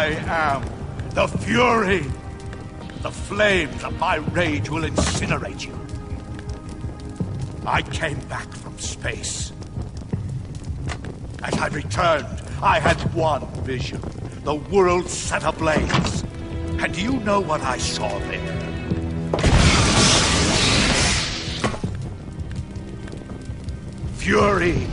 I am the Fury. The flames of my rage will incinerate you. I came back from space. As I returned, I had one vision. The world set ablaze. And do you know what I saw there? Fury.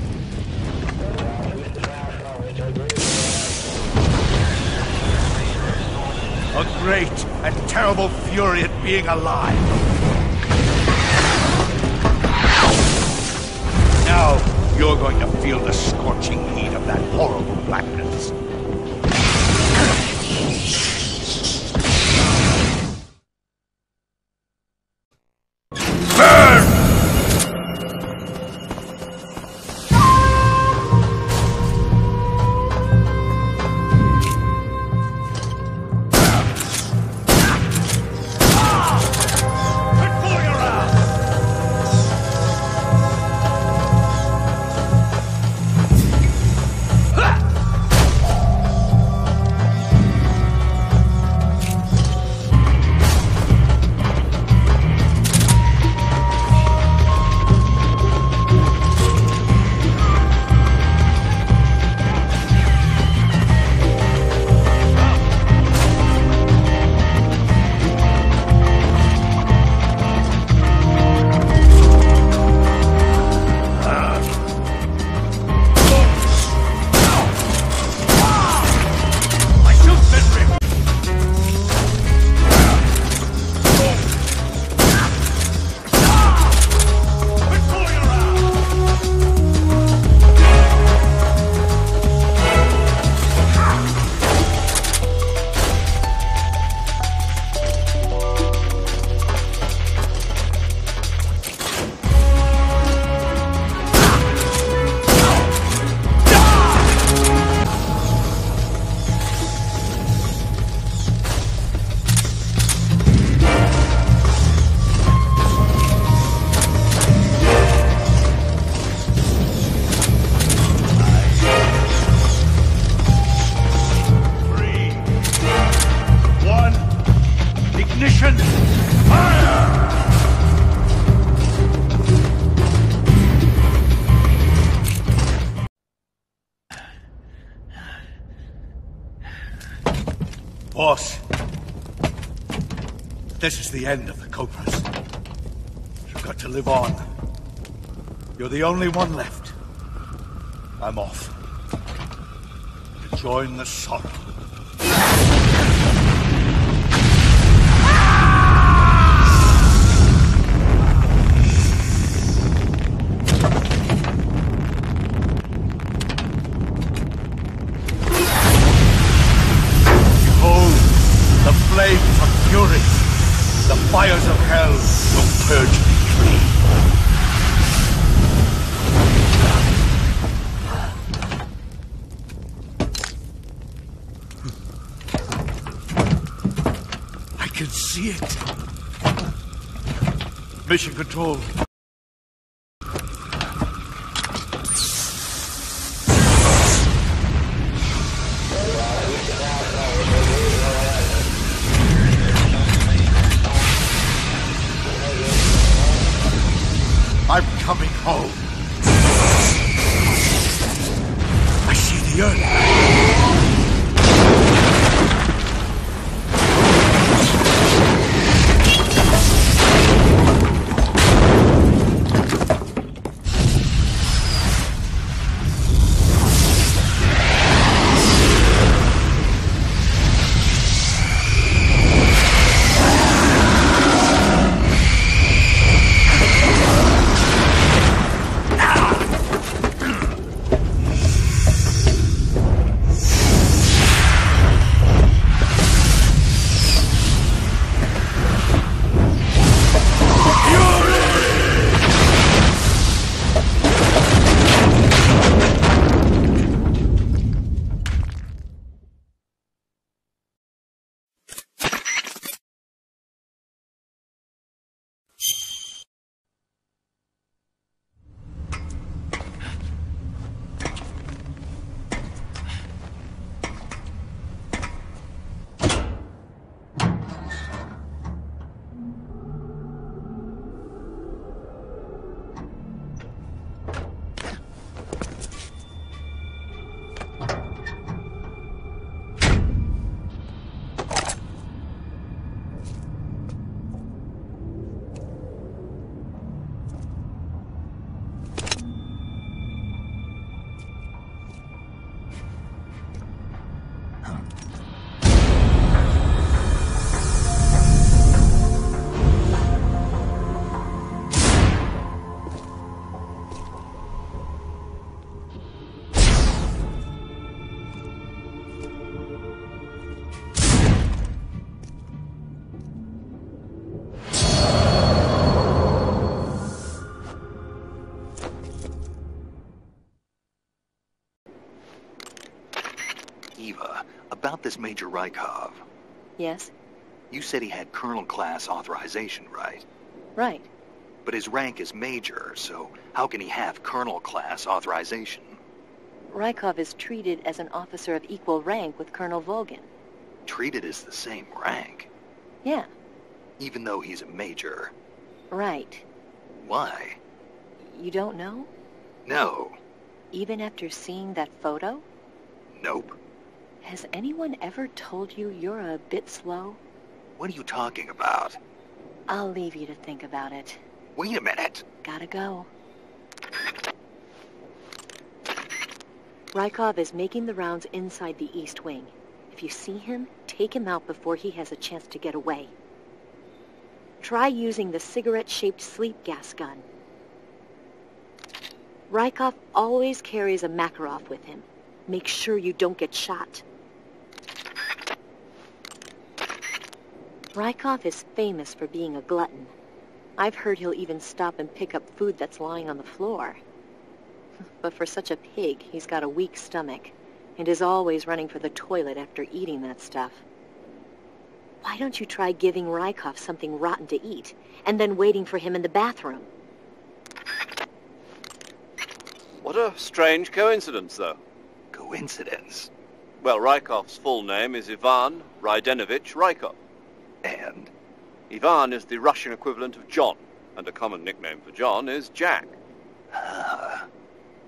A great and terrible fury at being alive. Now, you're going to feel the scorching heat of that horrible blackness. Boss, this is the end of the Cobras. You've got to live on. You're the only one left. I'm off. To join the sorrow. Flames of fury, the fires of hell will purge me clean. I can see it. Mission Control. I'm coming home. I see the earth. Major Rykov. Yes? You said he had Colonel class authorization, right? Right. But his rank is Major, so how can he have Colonel class authorization? Rykov is treated as an officer of equal rank with Colonel Volgun. Treated as the same rank? Yeah. Even though he's a Major? Right. Why? You don't know? No. Even after seeing that photo? Nope. Has anyone ever told you you're a bit slow? What are you talking about? I'll leave you to think about it. Wait a minute. Gotta go. Rykov is making the rounds inside the East Wing. If you see him, take him out before he has a chance to get away. Try using the cigarette-shaped sleep gas gun. Rykov always carries a Makarov with him. Make sure you don't get shot. Rykov is famous for being a glutton. I've heard he'll even stop and pick up food that's lying on the floor. But for such a pig, he's got a weak stomach, and is always running for the toilet after eating that stuff. Why don't you try giving Rykov something rotten to eat, and then waiting for him in the bathroom? What a strange coincidence, though. Coincidence? Well, Rykov's full name is Ivan Rydenovich Rykov. And? Ivan is the Russian equivalent of John, and a common nickname for John is Jack.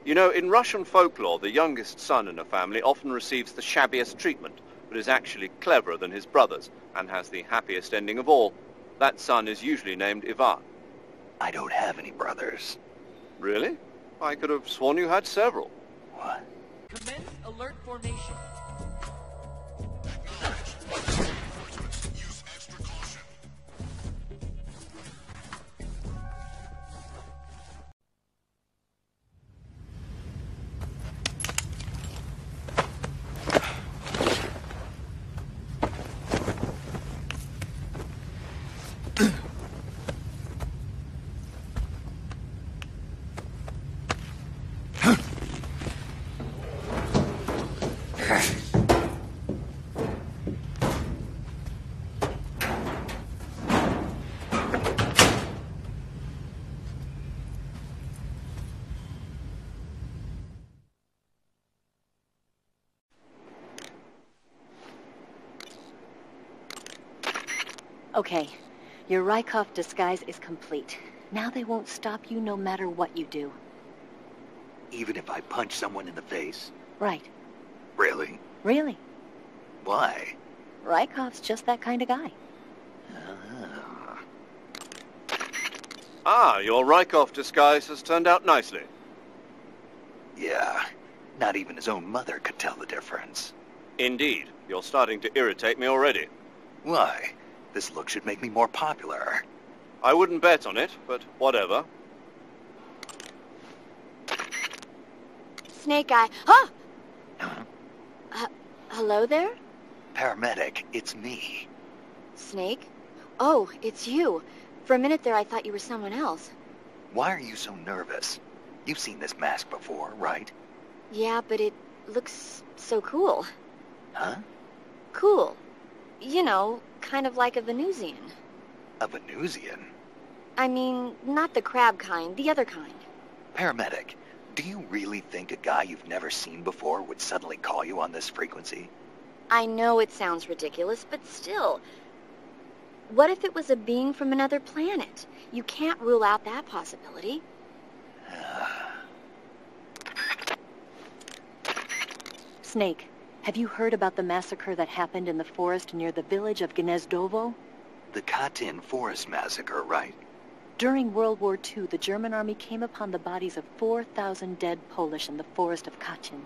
You know, in Russian folklore, the youngest son in a family often receives the shabbiest treatment, but is actually cleverer than his brothers, and has the happiest ending of all. That son is usually named Ivan. I don't have any brothers. Really? I could have sworn you had several. What? Commence alert formation. Use extra caution. Okay, your Rykov disguise is complete. Now they won't stop you no matter what you do. Even if I punch someone in the face? Right. Really? Really. Why? Rykov's just that kind of guy. Your Rykov disguise has turned out nicely. Yeah. Not even his own mother could tell the difference. Indeed. You're starting to irritate me already. Why? This look should make me more popular. I wouldn't bet on it, but whatever. Snake Eye. Huh? Hello there? Paramedic, it's me. Snake? Oh, it's you. For a minute there, I thought you were someone else. Why are you so nervous? You've seen this mask before, right? Yeah, but it looks so cool. Huh? Cool. You know, kind of like a Venusian. A Venusian? I mean, not the crab kind, the other kind. Paramedic, do you really think a guy you've never seen before would suddenly call you on this frequency? I know it sounds ridiculous, but still. What if it was a being from another planet? You can't rule out that possibility. Snake, have you heard about the massacre that happened in the forest near the village of Gnezdovo? The Katyn Forest Massacre, right? During World War II, the German army came upon the bodies of 4,000 dead Polish in the forest of Katyn.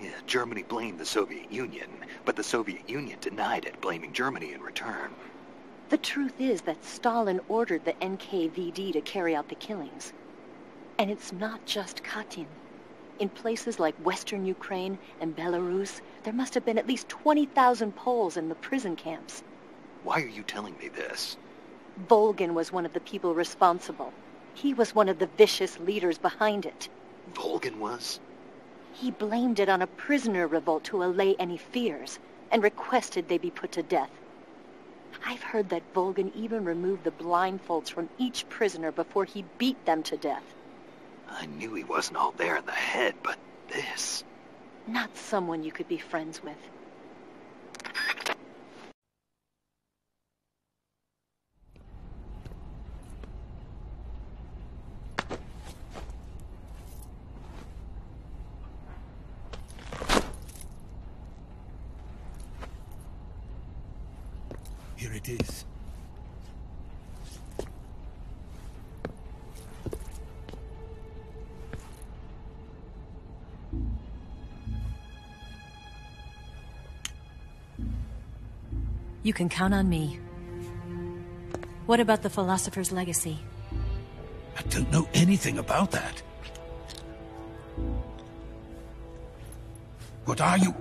Yeah, Germany blamed the Soviet Union, but the Soviet Union denied it, blaming Germany in return. The truth is that Stalin ordered the NKVD to carry out the killings. And it's not just Katyn. In places like Western Ukraine and Belarus, there must have been at least 20,000 Poles in the prison camps. Why are you telling me this? Volgun was one of the people responsible. He was one of the vicious leaders behind it. Volgun was? He blamed it on a prisoner revolt to allay any fears. and requested they be put to death. I've heard that Volgun even removed the blindfolds from each prisoner before he beat them to death. I knew he wasn't all there in the head, but this... Not someone you could be friends with. Here it is. You can count on me. What about the philosopher's legacy? I don't know anything about that. What are you?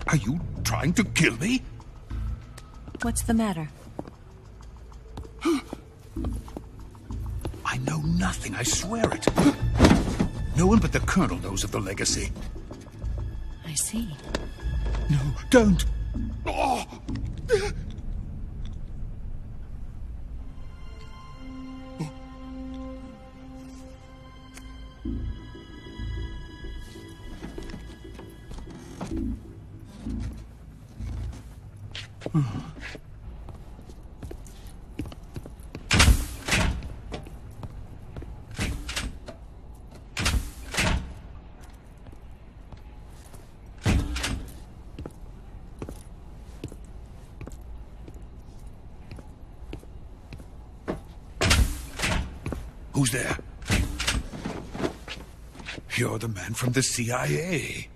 Are you trying to kill me? What's the matter? I know nothing, I swear it. No one but the Colonel knows of the legacy. I see. No, don't! Oh. Who's there? You're the man from the CIA.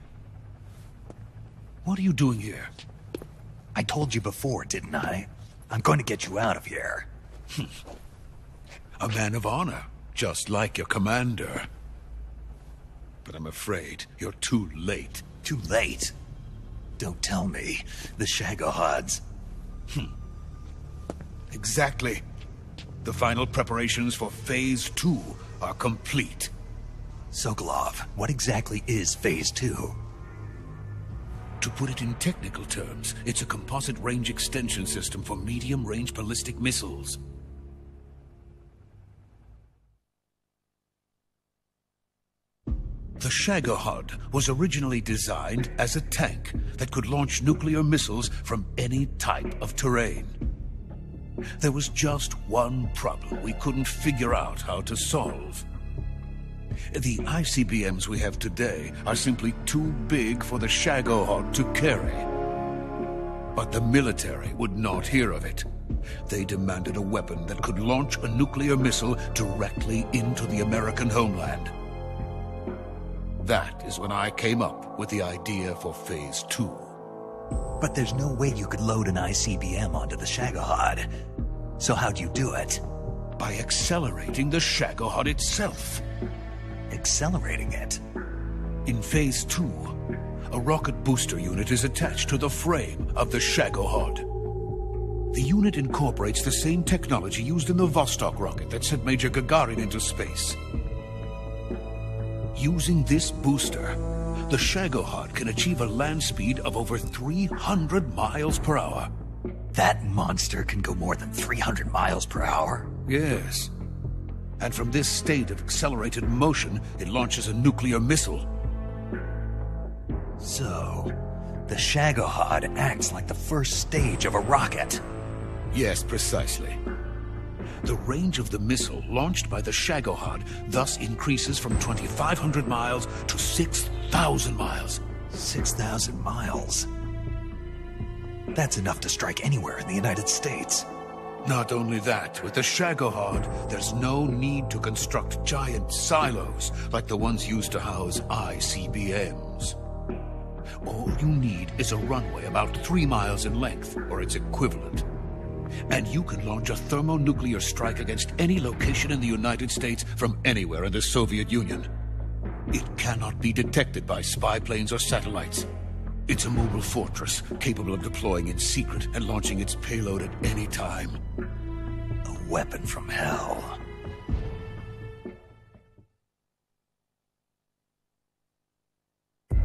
What are you doing here? I told you before, didn't I? I'm going to get you out of here. A man of honor, just like your commander. But I'm afraid you're too late. Too late? Don't tell me. The Shagohods. Exactly. The final preparations for Phase 2 are complete. Sokolov, what exactly is Phase 2? To put it in technical terms, it's a composite range extension system for medium-range ballistic missiles. The Shagohod was originally designed as a tank that could launch nuclear missiles from any type of terrain. There was just one problem we couldn't figure out how to solve. The ICBMs we have today are simply too big for the Shagohod to carry. But the military would not hear of it. They demanded a weapon that could launch a nuclear missile directly into the American homeland. That is when I came up with the idea for Phase 2. But there's no way you could load an ICBM onto the Shagohod. So how'd you do it? By accelerating the Shagohod itself. Accelerating it? In Phase 2, a rocket booster unit is attached to the frame of the Shagohod. The unit incorporates the same technology used in the Vostok rocket that sent Major Gagarin into space. Using this booster, the Shagohod can achieve a land speed of over 300 miles per hour. That monster can go more than 300 miles per hour? Yes. And from this state of accelerated motion, it launches a nuclear missile. So, the Shagohod acts like the first stage of a rocket. Yes, precisely. The range of the missile launched by the Shagohod thus increases from 2,500 miles to 6,000 miles. 6,000 miles? That's enough to strike anywhere in the United States. Not only that, with the Shagohod, there's no need to construct giant silos like the ones used to house ICBMs. All you need is a runway about 3 miles in length, or its equivalent. And you can launch a thermonuclear strike against any location in the United States from anywhere in the Soviet Union. It cannot be detected by spy planes or satellites. It's a mobile fortress, capable of deploying in secret and launching its payload at any time. A weapon from hell.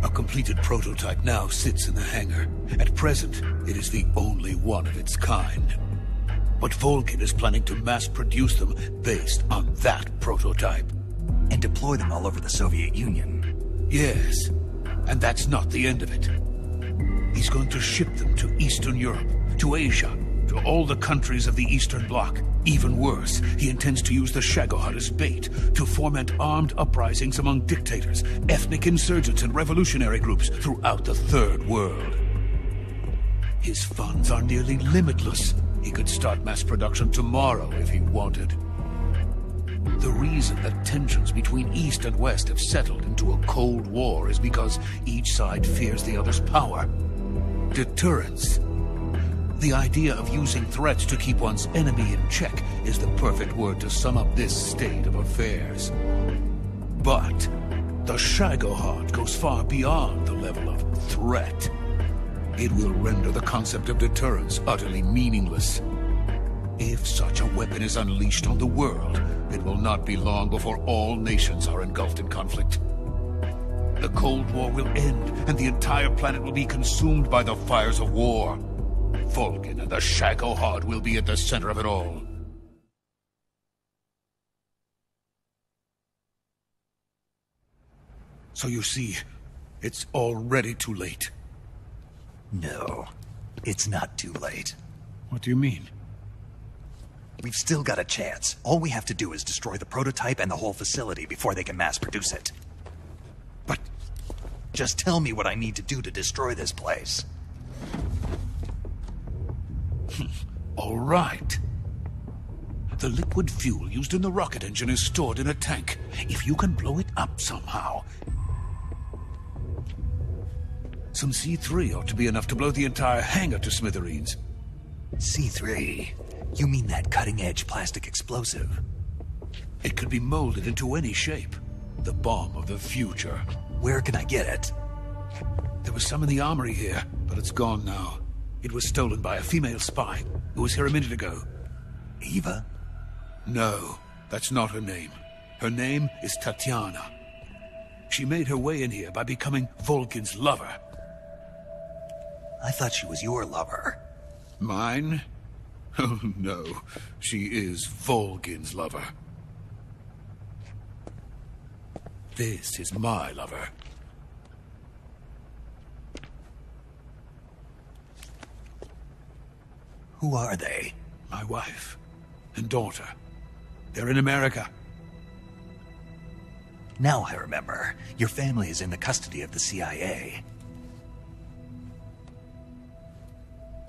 A completed prototype now sits in the hangar. At present, it is the only one of its kind. But Volgun is planning to mass-produce them based on that prototype. And deploy them all over the Soviet Union. Yes, and that's not the end of it. He's going to ship them to Eastern Europe, to Asia, to all the countries of the Eastern Bloc. Even worse, he intends to use the Shagohod as bait to foment armed uprisings among dictators, ethnic insurgents, and revolutionary groups throughout the Third World. His funds are nearly limitless. He could start mass production tomorrow if he wanted. The reason that tensions between East and West have settled into a Cold War is because each side fears the other's power. Deterrence. The idea of using threats to keep one's enemy in check is the perfect word to sum up this state of affairs. But the Shagohod goes far beyond the level of threat. It will render the concept of deterrence utterly meaningless. If such a weapon is unleashed on the world, it will not be long before all nations are engulfed in conflict. The Cold War will end, and the entire planet will be consumed by the fires of war. Volgun and the Shagohod will be at the center of it all. So you see, it's already too late. No, it's not too late. What do you mean? We've still got a chance. All we have to do is destroy the prototype and the whole facility before they can mass produce it. But just tell me what I need to do to destroy this place. All right. The liquid fuel used in the rocket engine is stored in a tank. If you can blow it up somehow... Some C3 ought to be enough to blow the entire hangar to smithereens. C3? You mean that cutting-edge plastic explosive? It could be molded into any shape. The bomb of the future. Where can I get it? There was some in the armory here, but it's gone now. It was stolen by a female spy who was here a minute ago. Eva? No, that's not her name. Her name is Tatiana. She made her way in here by becoming Volgun's lover. I thought she was your lover. Mine? Oh, no. She is Volgun's lover. This is my lover. Who are they? My wife and daughter. They're in America. Now I remember. Your family is in the custody of the CIA.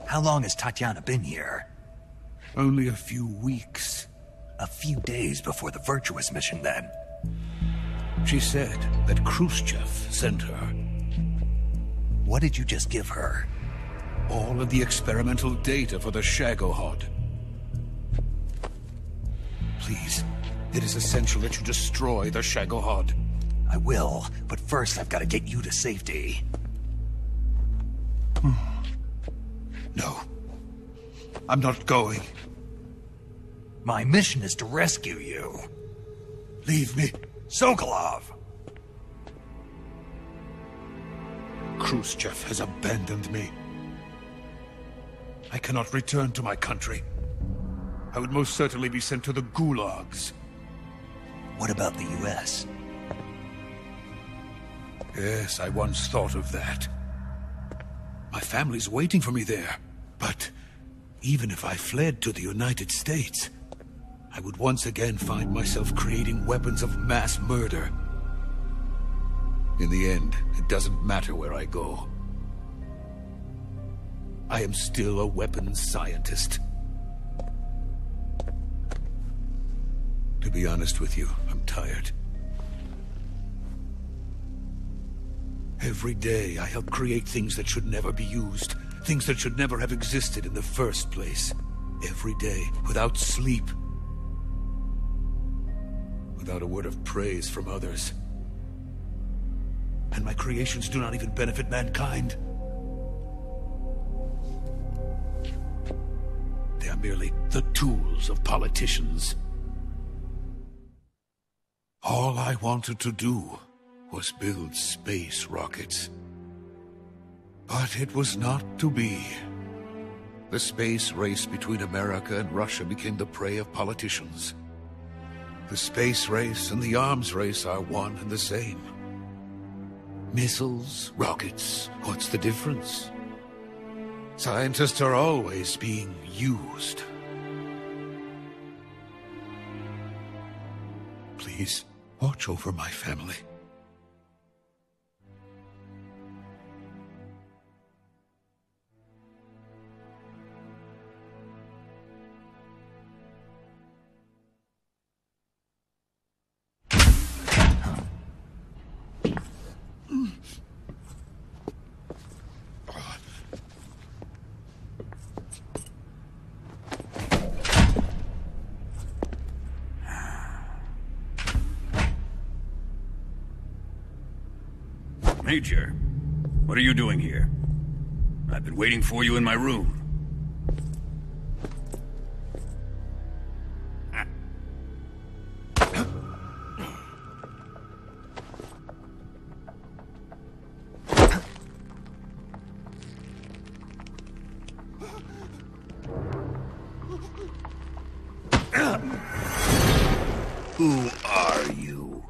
How long has Tatiana been here? Only a few weeks. A few days before the Virtuous mission, then. She said that Khrushchev sent her. What did you just give her? All of the experimental data for the Shagohod. Please, it is essential that you destroy the Shagohod. I will, but first I've got to get you to safety. No. I'm not going. My mission is to rescue you. Leave me. Sokolov! Khrushchev has abandoned me. I cannot return to my country. I would most certainly be sent to the gulags. What about the US? Yes, I once thought of that. My family's waiting for me there. But even if I fled to the United States, I would once again find myself creating weapons of mass murder. In the end, it doesn't matter where I go. I am still a weapons scientist. To be honest with you, I'm tired. Every day, I help create things that should never be used. Things that should never have existed in the first place. Every day, without sleep. Without a word of praise from others. And my creations do not even benefit mankind. They are merely the tools of politicians. All I wanted to do was build space rockets. But it was not to be. The space race between America and Russia became the prey of politicians. The space race and the arms race are one and the same. Missiles, rockets, what's the difference? Scientists are always being used. Please, watch over my family. Major, what are you doing here? I've been waiting for you in my room. Who are you?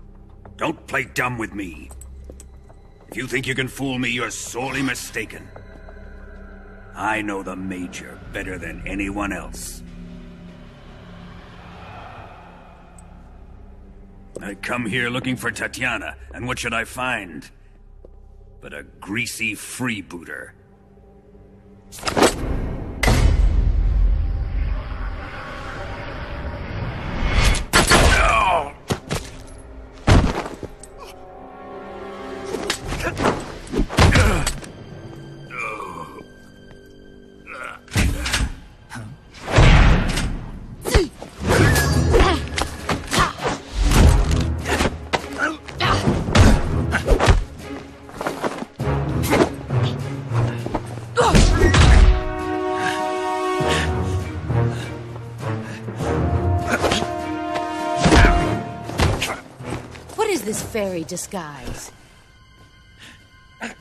Don't play dumb with me. If you think you can fool me, you're sorely mistaken. I know the Major better than anyone else. I come here looking for Tatiana, and what should I find? But a greasy freebooter. This fairy disguise.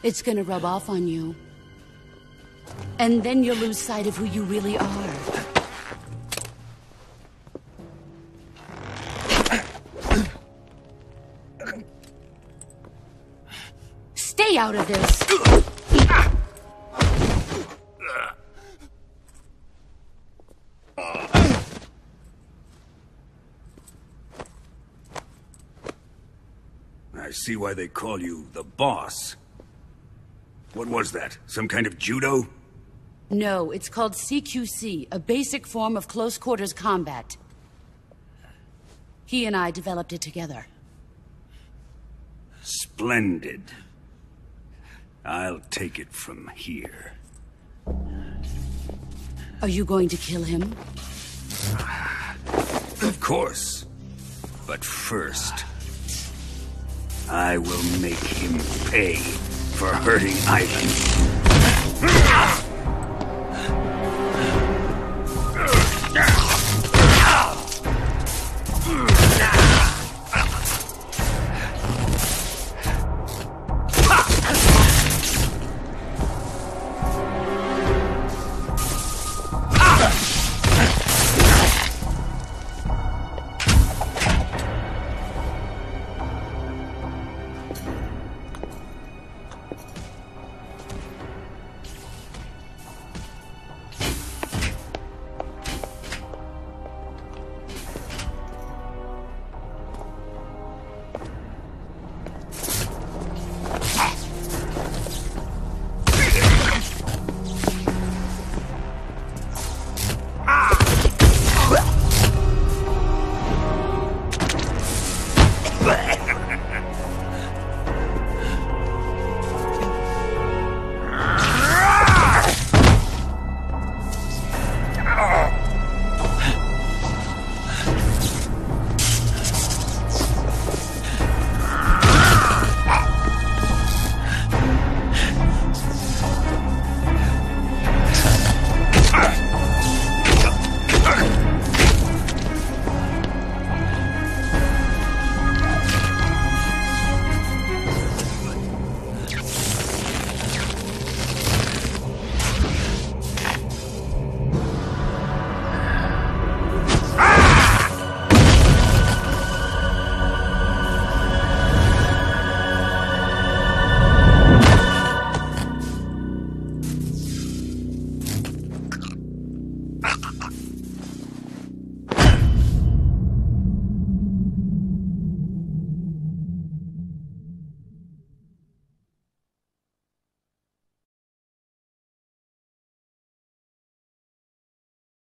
It's gonna rub off on you. And then you'll lose sight of who you really are. Stay out of this! I see why they call you the boss. What was that? Some kind of judo? No, it's called CQC, a basic form of close-quarters combat. He and I developed it together. Splendid. I'll take it from here. Are you going to kill him? Of course. But first, I will make him pay for hurting Ivan.